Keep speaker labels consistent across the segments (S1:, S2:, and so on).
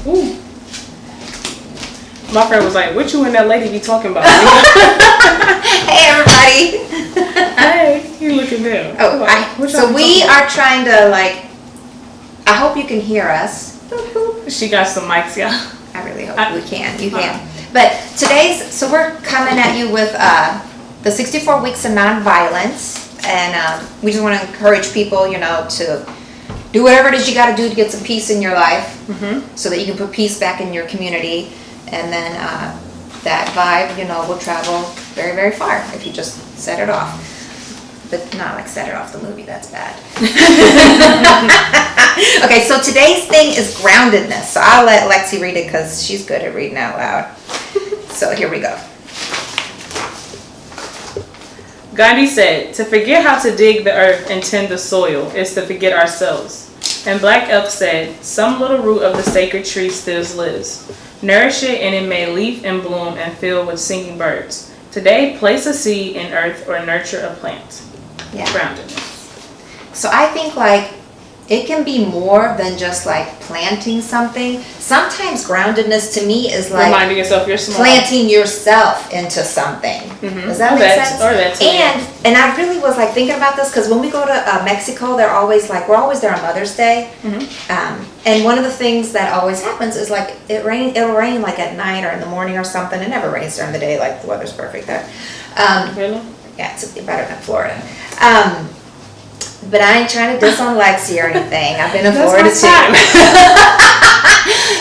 S1: Ooh. My friend was like, what you and that lady be talking about?
S2: Hey, everybody.
S1: Hey, you looking down.
S2: Oh, so we are trying to, like, I hope you can hear us.
S1: She got some mics, yeah.
S2: I really hope we can. You can. But so we're coming at you with the 64 weeks of nonviolence. And we just want to encourage people, to do whatever it is you got to do to get some peace in your life, so that you can put peace back in your community. And then that vibe, will travel very, very far if you just set it off. But not like set it off the movie, that's bad. Okay, so today's thing is groundedness. So I'll let Lexi read it because she's good at reading out loud. So here we go.
S1: Gandhi said, to forget how to dig the earth and tend the soil is to forget ourselves. And Black Elk said, some little root of the sacred tree still lives. Nourish it and it may leaf and bloom and fill with singing birds. Today, place a seed in earth or nurture a plant.
S2: Yeah.
S1: Groundedness.
S2: So I think it can be more than just planting something. Sometimes groundedness to me is
S1: reminding yourself you're small.
S2: Planting yourself into something. Does that make sense?
S1: Or that too,
S2: and I really was thinking about this because when we go to Mexico, they're always we're always there on Mother's Day. And one of the things that always happens is it'll rain at night or in the morning or something. It never rains during the day. The weather's perfect there.
S1: Really?
S2: Yeah, it's better than Florida. But I ain't trying to diss on Lexi or anything. I've been in Florida too.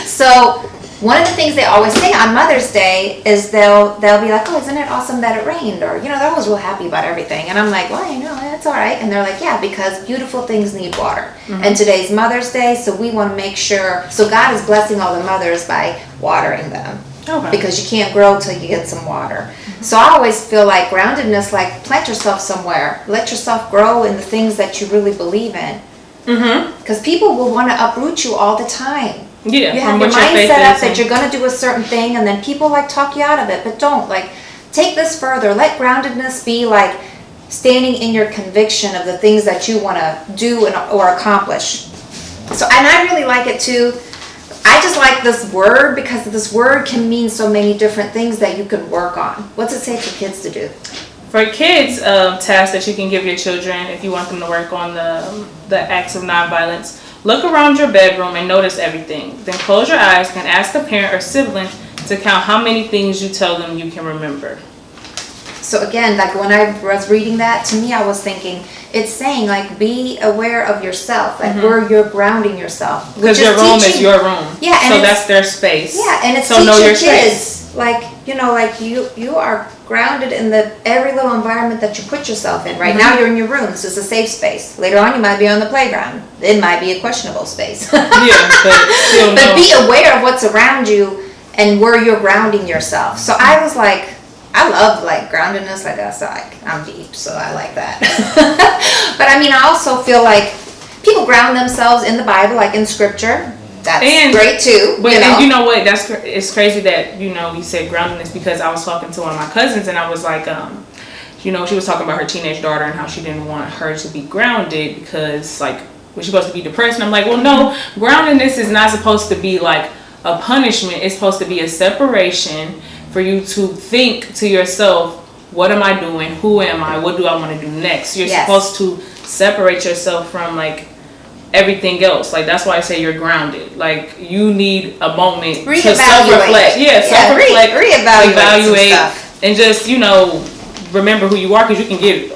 S2: So one of the things they always say on Mother's Day is they'll be like, oh, isn't it awesome that it rained? Or, they're always real happy about everything. And I'm like, well, that's all right. And they're like, yeah, because beautiful things need water. And today's Mother's Day, so we want to make sure. So God is blessing all the mothers by watering them.
S1: Okay.
S2: Because you can't grow till you get some water. So I always feel like groundedness, plant yourself somewhere. Let yourself grow in the things that you really believe in. Because people will want to uproot you all the time.
S1: Yeah.
S2: You have your mind set up that you're going to do a certain thing, and then people talk you out of it. But don't. Take this further. Let groundedness be standing in your conviction of the things that you want to do or accomplish. So, and I really like it too. I just like this word because this word can mean so many different things that you can work on. What's it say for kids to do?
S1: For kids, tasks that you can give your children if you want them to work on the acts of nonviolence, look around your bedroom and notice everything. Then close your eyes and ask a parent or sibling to count how many things you tell them you can remember.
S2: So again, when I was reading that, to me I was thinking, it's saying be aware of yourself, where you're grounding yourself.
S1: Because your room is your room.
S2: Yeah, and
S1: so that's their space.
S2: Yeah, and it's
S1: so know your
S2: kids,
S1: space.
S2: you are grounded in every little environment that you put yourself in. Right now you're in your room. This is a safe space. Later on you might be on the playground. It might be a questionable space.
S1: Yeah, but
S2: be aware of what's around you and where you're grounding yourself. So I was I love groundedness. I'm deep, so I like that. But I also feel people ground themselves in the Bible, in Scripture. That's great too.
S1: But and you know what? It's crazy that you said groundedness because I was talking to one of my cousins and I was like, she was talking about her teenage daughter and how she didn't want her to be grounded because was she supposed to be depressed? And I'm like, well, no, groundedness is not supposed to be a punishment. It's supposed to be a separation. For you to think to yourself, what am I doing? Who am I? What do I want to do next? You're supposed to separate yourself from everything else. That's why I say you're grounded. You need a moment to self-reflect. Self-reflect, reevaluate, and just remember who you are because you can get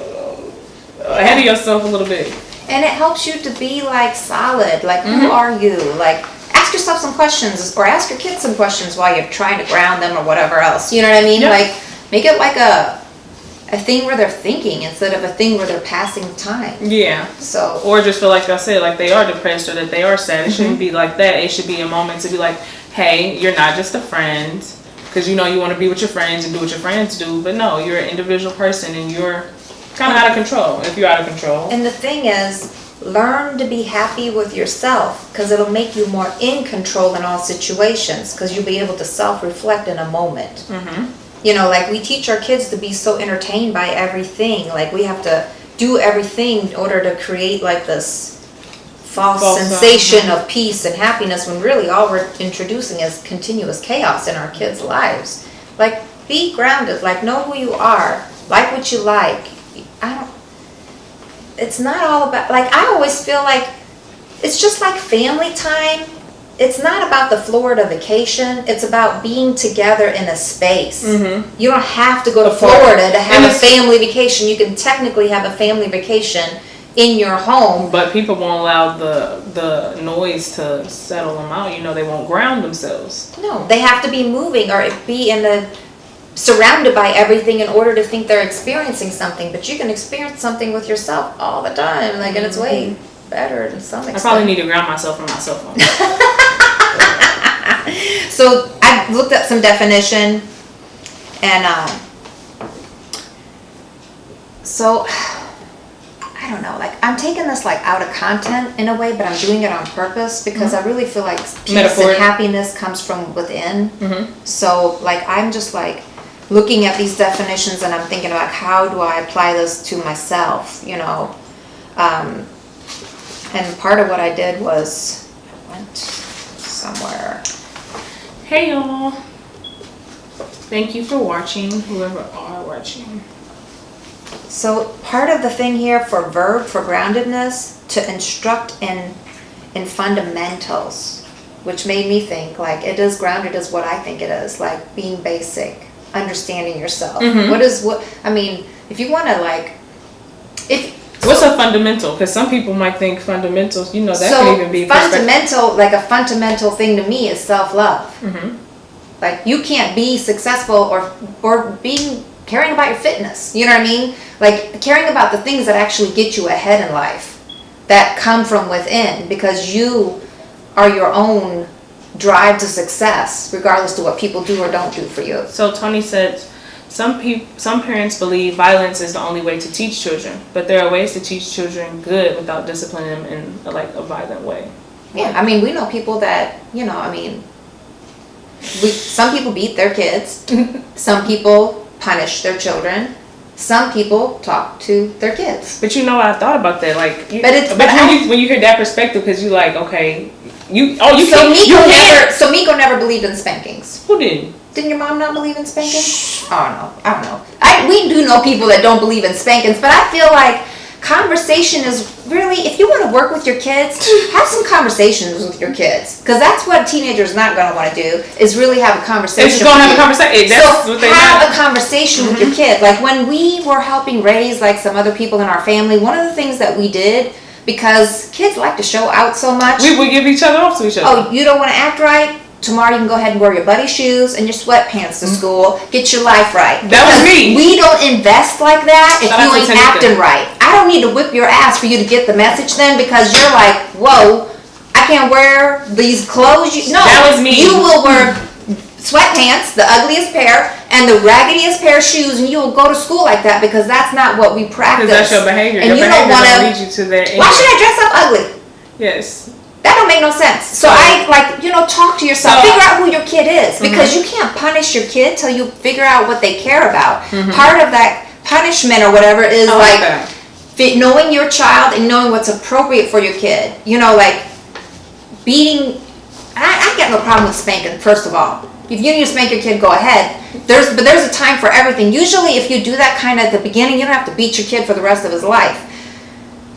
S1: ahead of yourself a little bit.
S2: And it helps you to be solid. Who are you? Ask yourself some questions or ask your kids some questions while you're trying to ground them or whatever else. You know what I mean?
S1: Yep.
S2: Make it a thing where they're thinking instead of a thing where they're passing time.
S1: Yeah.
S2: So. Or
S1: just feel I said, they are depressed or that they are sad. It shouldn't be like that. It should be a moment to be hey, you're not just a friend because you want to be with your friends and do what your friends do. But no, you're an individual person and you're kind of out of control if you're out of control.
S2: And the thing is, learn to be happy with yourself because it'll make you more in control in all situations because you'll be able to self-reflect in a moment. We teach our kids to be so entertained by everything. We have to do everything in order to create this false sensation of peace and happiness, when really all we're introducing is continuous chaos in our kids' lives. Like, be grounded, like, know who you are, like what you like. It's not all about, like, I always feel like it's just like family time. It's not about the Florida vacation. It's about being together in a space. Mm-hmm. You don't have to go to Florida to have a family vacation. You can technically have a family vacation in your home.
S1: But people won't allow the noise to settle them out. You know, they won't ground themselves.
S2: No, they have to be moving or be surrounded by everything in order to think they're experiencing something. But you can experience something with yourself all the time, like, and it's way better to some extent.
S1: I probably need to ground myself from my cell phone.
S2: So I looked up some definition, and so I don't know, like, I'm taking this like out of content in a way, but I'm doing it on purpose because I really feel like peace and happiness comes from within. So like, I'm just like looking at these definitions and I'm thinking about how do I apply this to myself, you know. And part of what I did was I went somewhere.
S1: Hey y'all, thank you for watching, whoever are watching.
S2: So part of the thing here for verb, for groundedness, to instruct in fundamentals, which made me think like it is grounded is what I think it is, like being basic, understanding yourself. I mean, if you want to like,
S1: what's a fundamental? Because some people might think fundamentals, you know, that can even be
S2: fundamental. Like a fundamental thing to me is self-love. Like you can't be successful or being caring about your fitness. You know what I mean? Like caring about the things that actually get you ahead in life, that come from within, because you are your own drive to success, regardless of what people do or don't do for you.
S1: So Tony said, some parents believe violence is the only way to teach children, but there are ways to teach children good without disciplining them in like a violent way.
S2: Yeah, I mean, we know people that, you know, I mean, some people beat their kids, some people punish their children, some people talk to their kids.
S1: But you know, I thought about that, like, when you hear that perspective, because you like, okay,
S2: So Miko never believed in spankings.
S1: Who did?
S2: Didn't your mom not believe in spankings? Oh no, I don't know. We do know people that don't believe in spankings, but I feel like conversation is really, if you want to work with your kids, have some conversations with your kids, because that's what teenagers not going to want to do, is really have a conversation.
S1: It's going to have a conversation.
S2: Have a conversation with your kid. Like when we were helping raise like some other people in our family, one of the things that we did, because kids like to show out so much,
S1: we would give each other off to each other.
S2: Oh, you don't want to act right? Tomorrow you can go ahead and wear your buddy shoes and your sweatpants to school. Get your life right.
S1: That was me.
S2: We don't invest like that if you ain't acting right. I don't need to whip your ass for you to get the message then, because you're like, whoa, I can't wear these clothes. No,
S1: that was me.
S2: You will wear sweatpants, the ugliest pair, and the raggediest pair of shoes, and you will go to school like that, because that's not what we practice.
S1: Because that's your behavior.
S2: And
S1: your
S2: you don't want to
S1: lead you to that.
S2: Why should I dress up ugly?
S1: Yes.
S2: That don't make no sense. So I like, you know, talk to yourself. Figure out who your kid is, because you can't punish your kid till you figure out what they care about. Part of that punishment or whatever is knowing your child and knowing what's appropriate for your kid. You know, like beating. I got no problem with spanking. First of all, if you need to spank your kid, go ahead. There's a time for everything. Usually, if you do that kind of at the beginning, you don't have to beat your kid for the rest of his life.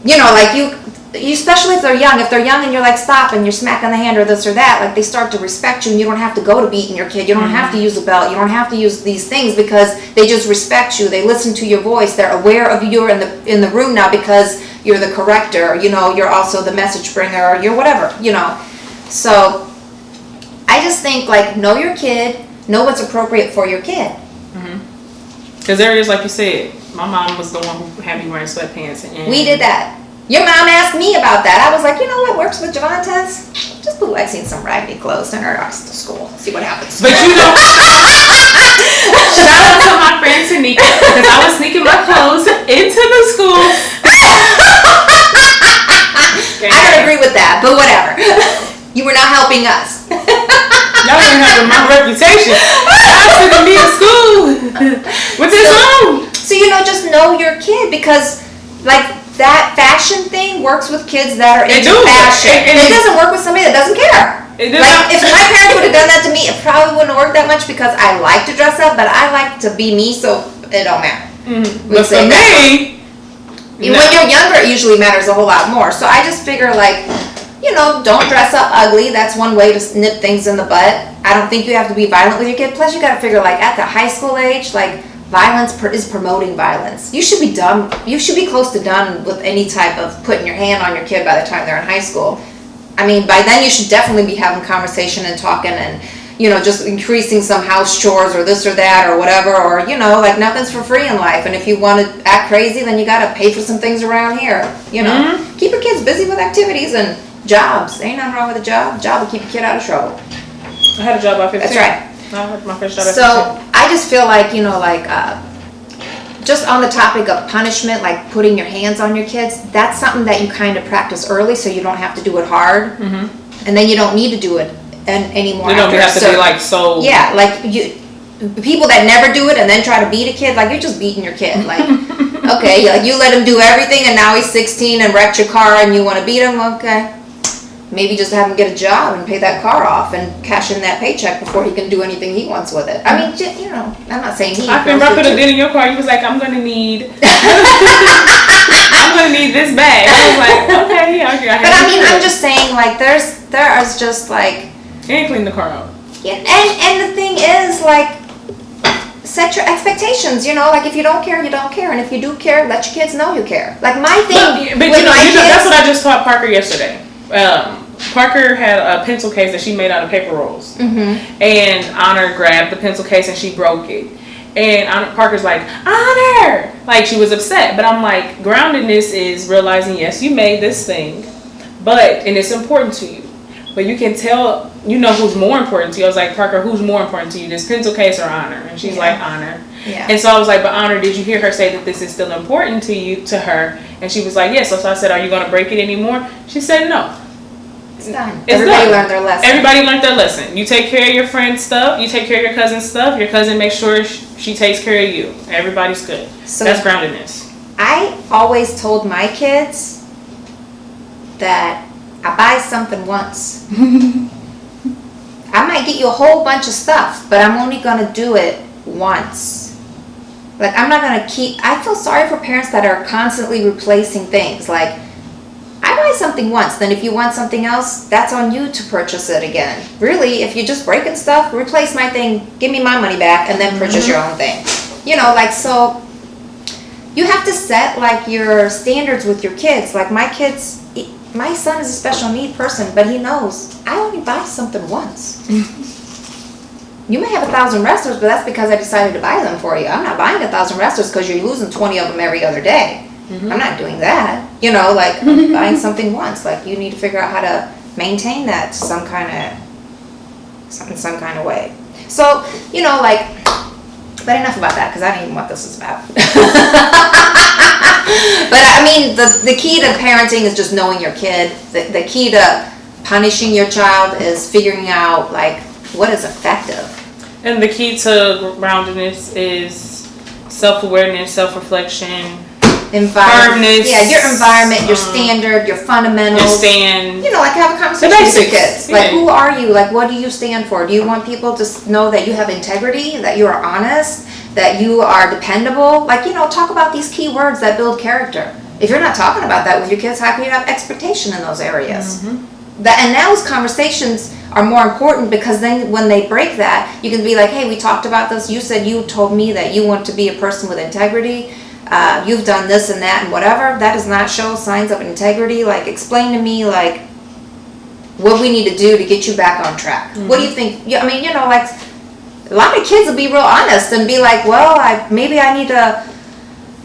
S2: You know, like you, especially if they're young. If they're young and you're like, stop, and you're smacking the hand or this or that, like they start to respect you, and you don't have to go to beating your kid. You don't have to use a belt. You don't have to use these things, because they just respect you. They listen to your voice. They're aware of you in the room now, because you're the corrector. You know, you're also the message bringer. You're whatever. You know, so I just think like know your kid, know what's appropriate for your kid.
S1: Because there is, like you said, my mom was the one who had me wearing sweatpants. And
S2: we did that. Your mom asked me about that. I was like, you know what works with Javantes? Just put Lexi in some raggedy clothes, send her off to school, see what happens.
S1: But you know, shout out to my friend Tanika, because I was sneaking my clothes into the school.
S2: I don't agree with that, but whatever. You were not helping us.
S1: Y'all didn't have my reputation. I was sending me to school with this on.
S2: So, you know, just know your kid, because like that fashion thing works with kids that are into fashion. It doesn't work with somebody that doesn't care. Like, if my parents would have done that to me, it probably wouldn't work that much because I like to dress up, but I like to be me, so it don't matter.
S1: But for me,
S2: when you're younger, it usually matters a whole lot more. So I just figure, like, you know, don't dress up ugly. That's one way to nip things in the butt. I don't think you have to be violent with your kid. Plus, you got to figure, like, at the high school age, like, violence is promoting violence. You should be done. You should be close to done with any type of putting your hand on your kid by the time they're in high school. I mean, by then you should definitely be having conversation and talking and, you know, just increasing some house chores or this or that or whatever, or, you know, like, nothing's for free in life. And if you want to act crazy, then you got to pay for some things around here. You know, keep your kids busy with activities and jobs. Ain't nothing wrong with a job. Job will keep your kid out of trouble.
S1: I had a job at 15.
S2: That's right.
S1: I had my first job at 15.
S2: So I just feel like, you know, like, just on the topic of punishment, like putting your hands on your kids, that's something that you kind of practice early so you don't have to do it hard. And then you don't need to do it anymore.
S1: You don't have to be like so.
S2: Yeah, like people that never do it and then try to beat a kid, like, you're just beating your kid. Like, okay, like, you let him do everything and now he's 16 and wrecked your car and you want to beat him, okay. Maybe just have him get a job and pay that car off and cash in that paycheck before he can do anything he wants with it. I mean, you know, I'm not saying he.
S1: I remember I put a dent in your car. You was like, I'm gonna need this bag. I was like, okay, yeah, okay.
S2: But I mean, I'm just saying, like, there is just like.
S1: And clean the car out.
S2: Yeah, and the thing is, like, set your expectations. You know, like, if you don't care, you don't care, and if you do care, let your kids know you care. Like, my thing.
S1: But you know, that's what I just taught Parker yesterday. Parker had a pencil case that she made out of paper rolls, and Honor grabbed the pencil case and she broke it. And Parker's like, Honor, like, she was upset. But I'm like, groundedness is realizing, yes, you made this thing, and it's important to you. But you can tell, you know, who's more important to you. I was like, Parker, who's more important to you, this pencil case or Honor? And she's like, Honor.
S2: Yeah.
S1: And so I was like, but Honor, did you hear her say that this is still important to her? And she was like, yes. So I said, are you going to break it anymore? She said, no.
S2: It's done. Everybody learned their lesson.
S1: Everybody learned their lesson. You take care of your friend's stuff. You take care of your cousin's stuff. Your cousin makes sure she takes care of you. Everybody's good. So that's groundedness.
S2: I always told my kids that I buy something once. I might get you a whole bunch of stuff, but I'm only going to do it once. Like, I'm not going to I feel sorry for parents that are constantly replacing things. Like, I buy something once, then if you want something else, that's on you to purchase it again. Really, if you're just breaking stuff, replace my thing, give me my money back, and then purchase your own thing. You know, like, so you have to set, like, your standards with your kids. Like, my son is a special need person, but he knows I only buy something once. You may have 1,000 wrestlers, but that's because I decided to buy them for you. I'm not buying 1,000 wrestlers because you're losing 20 of them every other day. I'm not doing that. You know, like, I'm buying something once. Like, you need to figure out how to maintain that some kind of way. So, you know, like, but enough about that, because I don't even know what this is about. But I mean, the key to parenting is just knowing your kid. The key to punishing your child is figuring out, like, what is effective.
S1: And the key to groundedness is self-awareness, self-reflection,
S2: environment. Yeah, your environment, your standard, your fundamentals.
S1: Your stand.
S2: You know, like, have a conversation with your kids. Yeah. Like, who are you? Like, what do you stand for? Do you want people to know that you have integrity, that you are honest, that you are dependable? Like, you know, talk about these key words that build character. If you're not talking about that with your kids, how can you have expectation in those areas? And those conversations are more important, because then when they break that, you can be like, hey, we talked about this. You said you told me that you want to be a person with integrity. You've done this and that and whatever. That does not show signs of integrity. Like, explain to me, like, what we need to do to get you back on track. What do you think? I mean, you know, like, a lot of kids will be real honest and be like, well, maybe I need to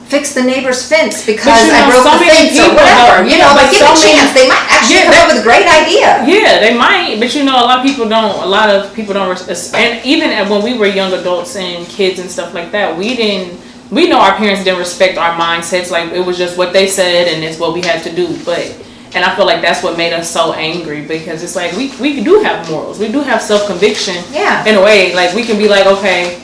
S2: fix the neighbor's fence because I broke the fence or whatever. You know, like, give them a chance. They might actually come up with a great idea.
S1: Yeah, they might. But, you know, a lot of people don't, and even when we were young adults and kids and stuff like that, we know our parents didn't respect our mindsets. Like, it was just what they said and it's what we had to do. And I feel like that's what made us so angry, because it's like, we do have morals. We do have self-conviction.
S2: Yeah.
S1: In a way. Like, we can be like, okay,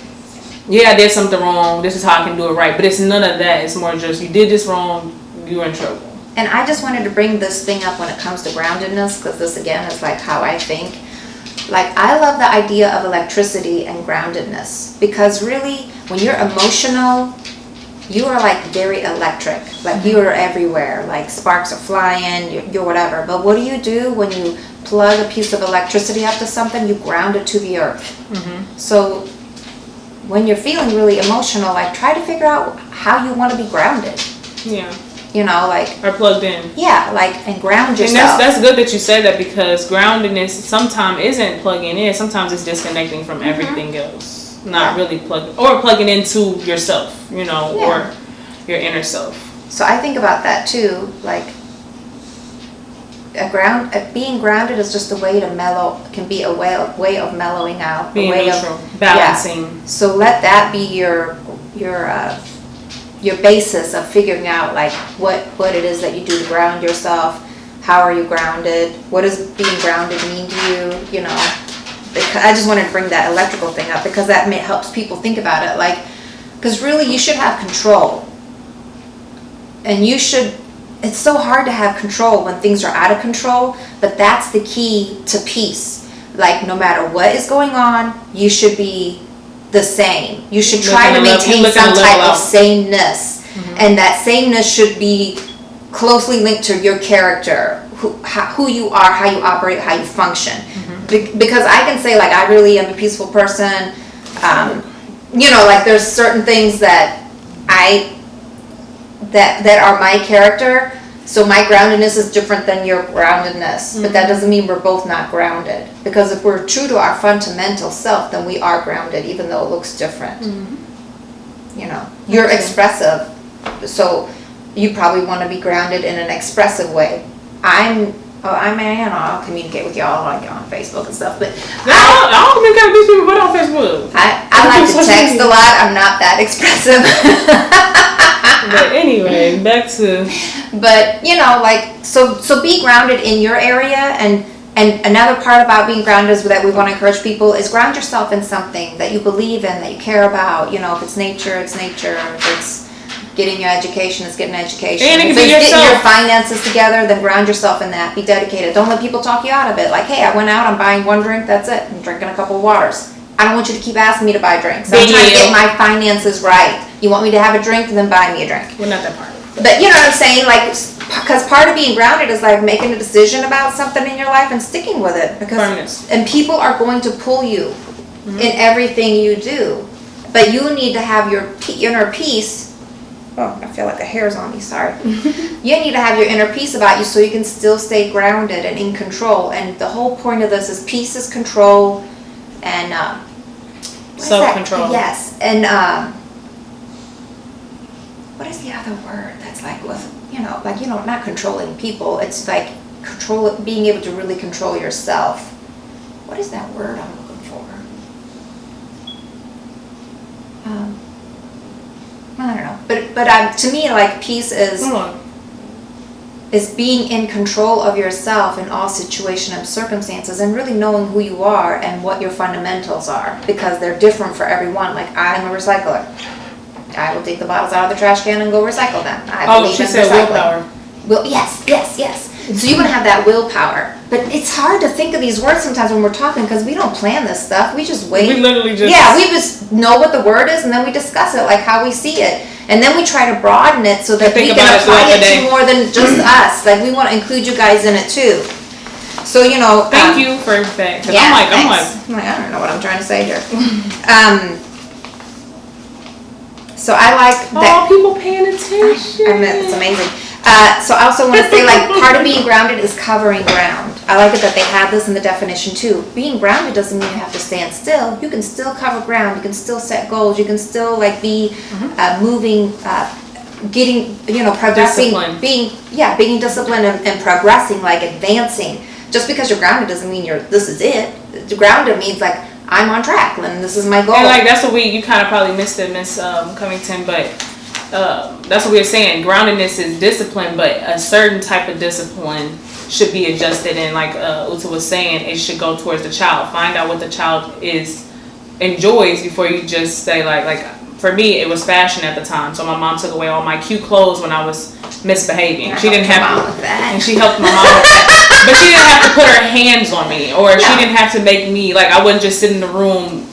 S1: yeah, I did something wrong. This is how I can do it right. But it's none of that. It's more just, you did this wrong. you're in trouble.
S2: And I just wanted to bring this thing up when it comes to groundedness, because this again is like how I think. Like, I love the idea of electricity and groundedness, because really when you're emotional, you are like very electric, like you are everywhere, like sparks are flying, you're whatever. But what do you do when you plug a piece of electricity up to something? You ground it to the earth. So when you're feeling really emotional, like, try to figure out how you want to be grounded.
S1: Yeah.
S2: You know, like,
S1: or plugged in.
S2: Yeah, like, and ground yourself.
S1: And that's good that you said that, because groundedness sometimes isn't plugging in. Sometimes it's disconnecting from everything else. Not really plugging into yourself, you know, or your inner self.
S2: So I think about that too. Like, being grounded is just a way to mellow. Can be a way of mellowing out.
S1: Being
S2: a way
S1: neutral,
S2: of
S1: balancing.
S2: Yeah. So let that be your basis of figuring out like what it is that you do to ground yourself. How are you grounded? What does being grounded mean to you? You know, I just wanted to bring that electrical thing up, because that helps people think about it. Like, because really you should have control, and it's so hard to have control when things are out of control, but that's the key to peace. Like, no matter what is going on, you should be the same. You should try to maintain some type of sameness, and that sameness should be closely linked to your character, who you are, how you operate, how you function. Because I can say, like, I really am a peaceful person. You know, like, there's certain things that that are my character. So my groundedness is different than your groundedness, but that doesn't mean we're both not grounded. Because if we're true to our fundamental self, then we are grounded, even though it looks different. You know, you're expressive, so you probably want to be grounded in an expressive way. I'll communicate with y'all like on Facebook and stuff, but
S1: I don't communicate with these people but on Facebook.
S2: I like to text a lot. I'm not that expressive.
S1: But anyway, back to.
S2: But you know, like, so be grounded in your area, and another part about being grounded is that we want to encourage people is ground yourself in something that you believe in, that you care about. You know, if it's nature, it's nature. If it's getting your education, it's getting education.
S1: And
S2: if it's getting your finances together, then ground yourself in that. Be dedicated. Don't let people talk you out of it. Like, hey, I went out, I'm buying one drink, that's it. I'm drinking a couple of waters. I don't want you to keep asking me to buy drinks. I'm trying to get my finances right. You want me to have a drink, then buy me a drink.
S1: Well, not that part.
S2: But you know what I'm saying? Like, because part of being grounded is like making a decision about something in your life and sticking with it. And people are going to pull you in everything you do. But you need to have your inner peace. Oh, I feel like a hair's on me, sorry. You need to have your inner peace about you so you can still stay grounded and in control. And the whole point of this is peace is control and
S1: self-control.
S2: Yes. And what is the other word that's like with, like, not controlling people. It's like being able to really control yourself. What is that word I'm looking for? I don't know, but to me, like, peace is being in control of yourself in all situations and circumstances, and really knowing who you are and what your fundamentals are, because they're different for everyone. Like, I'm a recycler. I will take the bottles out of the trash can and go recycle them. I believe
S1: she
S2: in
S1: said
S2: recycling.
S1: willpower.
S2: Yes. So you're going to have that willpower. But it's hard to think of these words sometimes when we're talking, because we don't plan this stuff. We just wait.
S1: We literally just...
S2: Yeah, we just know what the word is, and then we discuss it, like how we see it. And then we try to broaden it so that we can apply it to more than just us. Like, we want to include you guys in it too. So,
S1: Thank you for that.
S2: Yeah, I'm like, I don't know what I'm trying to say here. So I like that.
S1: Oh, people paying attention.
S2: I mean, it's amazing. So I also want to say, like, part of being grounded is covering ground. I like it that they have this in the definition too. Being grounded doesn't mean you have to stand still. You can still cover ground. You can still set goals. You can still, like, be moving, getting, progressing,
S1: Discipline.
S2: being disciplined and progressing, like advancing. Just because you're grounded doesn't mean this is it. Grounded means, like, I'm on track and this is my goal.
S1: And, like, that's what you kind of probably missed it, Miss Covington, but that's what we were saying. Groundedness is discipline, but a certain type of discipline should be adjusted. And like Uta was saying, it should go towards the child. Find out what the child enjoys before you just say, like for me, it was fashion at the time. So my mom took away all my cute clothes when I was misbehaving.
S2: I
S1: She didn't
S2: helped
S1: have
S2: your
S1: to,
S2: mom with that.
S1: and she helped my mom with that. But she didn't have to put her hands on me, or she
S2: No.
S1: didn't have to make me, like, I wouldn't just sit in the room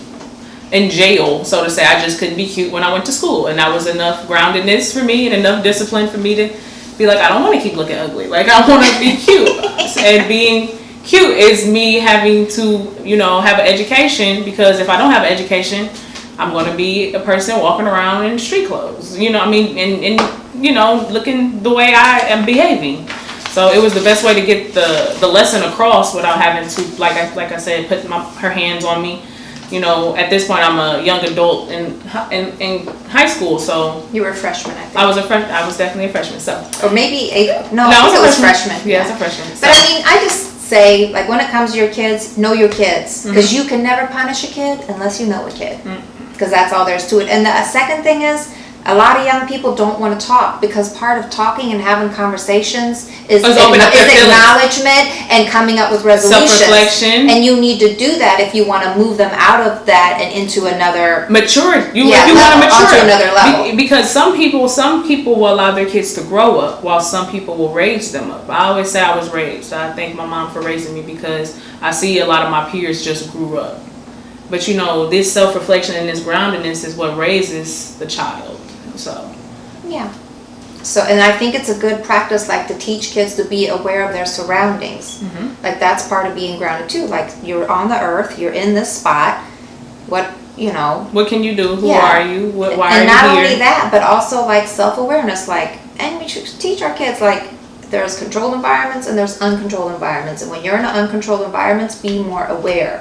S1: in jail, so to say. I just couldn't be cute when I went to school, and that was enough groundedness for me and enough discipline for me to be like, I don't want to keep looking ugly. Like, I want to be cute. And being cute is me having to, you know, have an education, because if I don't have an education, I'm going to be a person walking around in street clothes, you know what I mean, and you know, looking the way I am behaving. So it was the best way to get the lesson across without having to, like I said, put her hands on me. You know, at this point, I'm a young adult in high school, so
S2: You were a freshman, I think.
S1: I was definitely a freshman. So
S2: Or maybe no,
S1: I
S2: I think it was
S1: freshman.
S2: freshman.
S1: Yeah, I was a freshman.
S2: But I mean, I just say, like, when it comes to your kids, know your kids. Because you can never punish a kid unless you know a kid. Because that's all there is to it. And the second thing is, a lot of young people don't want to talk, because part of talking and having conversations is acknowledgement and coming up with resolutions.
S1: Self-reflection.
S2: And you need to do that if you want to move them out of that and into another
S1: mature. You
S2: want
S1: to mature
S2: onto another level.
S1: Because some people will allow their kids to grow up, while some people will raise them up. I always say I was raised. I thank my mom for raising me, because I see a lot of my peers just grew up. But you know, this self-reflection and this groundedness is what raises the child. So
S2: yeah. So, and I think it's a good practice, like, to teach kids to be aware of their surroundings. Like, that's part of being grounded too. Like, you're on the earth, you're in this spot. What
S1: can you do? Who
S2: Yeah.
S1: are you? Why are you
S2: And not
S1: here?
S2: only that, but also, like, self-awareness. Like, and we should teach our kids, like, there's controlled environments and there's uncontrolled environments. And when you're in an uncontrolled environments, be more aware.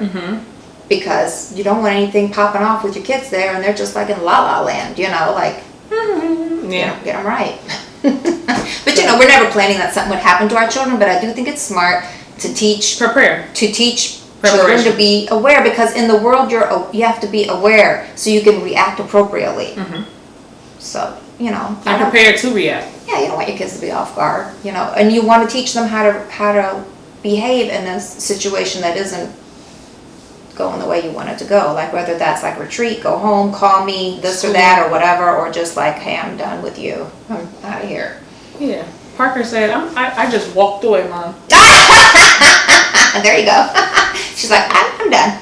S2: Because you don't want anything popping off with your kids there, and they're just like in la la land, you know, like,
S1: Yeah.
S2: get them right. But you know, we're never planning that something would happen to our children, but I do think it's smart to teach children to be aware, because in the world you have to be aware so you can react appropriately. So, you know,
S1: I'm prepared to react.
S2: Yeah, you don't want your kids to be off guard, you know, and you want to teach them how to behave in a situation that isn't going the way you want it to go. Like, whether that's like retreat, go home, call me, this or that or whatever, or just like, hey, I'm done with you, I'm out of here.
S1: Yeah. Parker said, I just walked away, Mom.
S2: There you go. She's like, I'm done.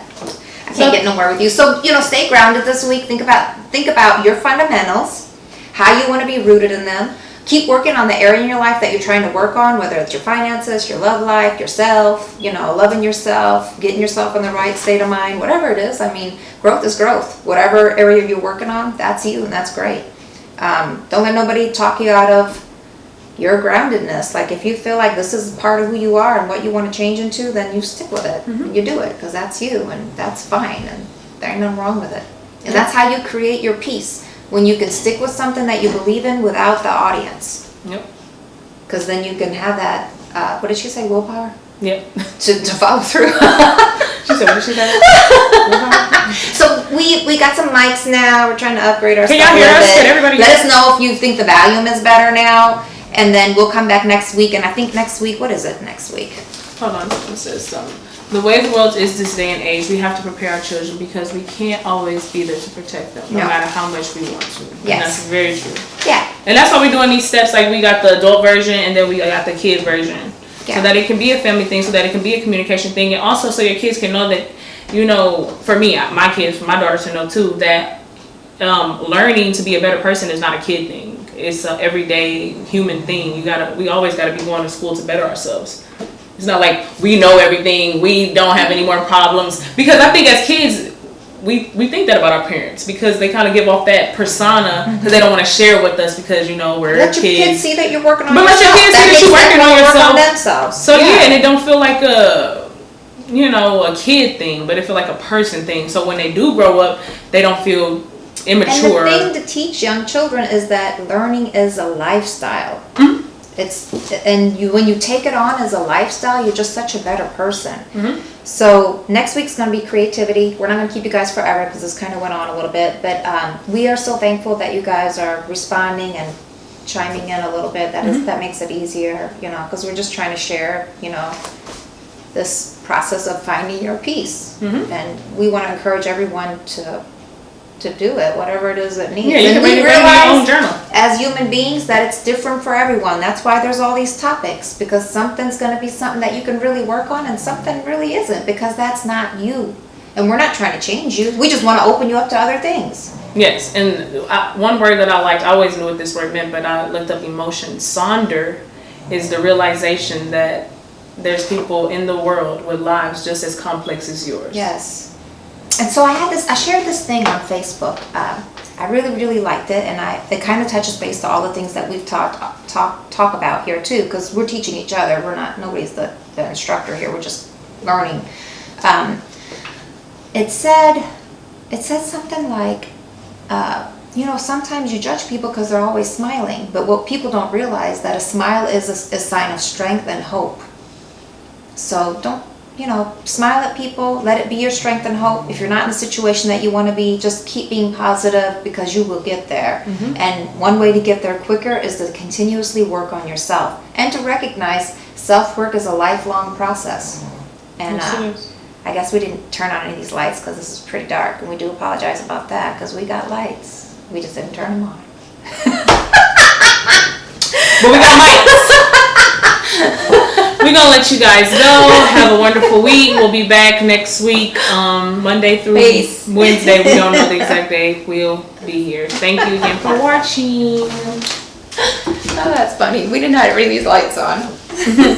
S2: I can't get nowhere with you. So, you know, stay grounded this week. Think about your fundamentals, how you want to be rooted in them. Keep working on the area in your life that you're trying to work on, whether it's your finances, your love life, yourself, you know, loving yourself, getting yourself in the right state of mind, whatever it is. I mean, growth is growth. Whatever area you're working on, that's you, and that's great. Don't let nobody talk you out of your groundedness. Like, if you feel like this is part of who you are and what you want to change into, then you stick with it. And you do it, because that's you, and that's fine, and there ain't nothing wrong with it. And that's how you create your peace. When you can stick with something that you believe in without the audience.
S1: Yep.
S2: Because then you can have that, what did she say, willpower?
S1: Yep.
S2: To follow through.
S1: She said, what did she say?
S2: So we got some mics now. We're trying to upgrade our
S1: Can
S2: stuff
S1: y'all
S2: a
S1: hear
S2: little
S1: us?
S2: bit.
S1: Can everybody
S2: Let
S1: hear
S2: us know if you think the volume is better now. And then we'll come back next week. And I think next week, what is it next week?
S1: Hold on, it says the way the world is this day and age, we have to prepare our children, because we can't always be there to protect them, no matter how much we want to.
S2: Yes.
S1: And that's very true.
S2: Yeah.
S1: And that's why we're doing these steps. Like, we got the adult version, and then we got the kid version.
S2: Yeah.
S1: So that it can be a family thing, so that it can be a communication thing, and also so your kids can know that, you know, for me, my kids, for my daughter to know too, that learning to be a better person is not a kid thing. It's an everyday human thing. We always gotta be going to school to better ourselves. It's not like we know everything, we don't have any more problems. Because I think as kids, we think that about our parents, because they kind of give off that persona, because they don't want to share with us, because, you know, we're
S2: Let
S1: kids.
S2: your kids see that you're working on
S1: but
S2: yourself.
S1: Let your kids see that you're working on yourself.
S2: Themselves.
S1: So yeah, and it don't feel like a kid thing, but it feel like a person thing. So when they do grow up, they don't feel immature.
S2: And the thing to teach young children is that learning is a lifestyle. When you take it on as a lifestyle, you're just such a better person. So next week's going to be creativity. We're not going to keep you guys forever, because this kind of went on a little bit, but we are so thankful that you guys are responding and chiming in a little bit. That makes it easier, you know, because we're just trying to share, you know, this process of finding your peace. And we want to encourage everyone to to do it, whatever it is it needs.
S1: Yeah, you
S2: And
S1: can
S2: we
S1: bring it in your own journal.
S2: as human beings that it's different for everyone. That's why there's all these topics, because something's going to be something that you can really work on and something really isn't, because that's not you. And we're not trying to change you. We just want to open you up to other things.
S1: Yes, and one word that I liked, I always knew what this word meant, but I looked up emotion. Sonder is the realization that there's people in the world with lives just as complex as yours.
S2: Yes. And so I shared this thing on Facebook. I really liked it, and it kind of touches base to all the things that we've talk about here too, because we're teaching each other. Nobody's the instructor here. We're just learning. It said something like, sometimes you judge people because they're always smiling, but what people don't realize that a smile is a sign of strength and hope. So don't, smile at people, let it be your strength and hope. If you're not in a situation that you want to be, just keep being positive, because you will get there. Mm-hmm. And one way to get there quicker is to continuously work on yourself and to recognize self-work is a lifelong process. And I guess we didn't turn on any of these lights because this is pretty dark, and we do apologize about that, because we got lights. We just didn't turn them on.
S1: But we got mics. We're going to let you guys go. Have a wonderful week. We'll be back next week, Monday through Wednesday. We don't know the exact day. We'll be here. Thank you again for watching.
S2: Oh, that's funny. We didn't have to bring these lights on.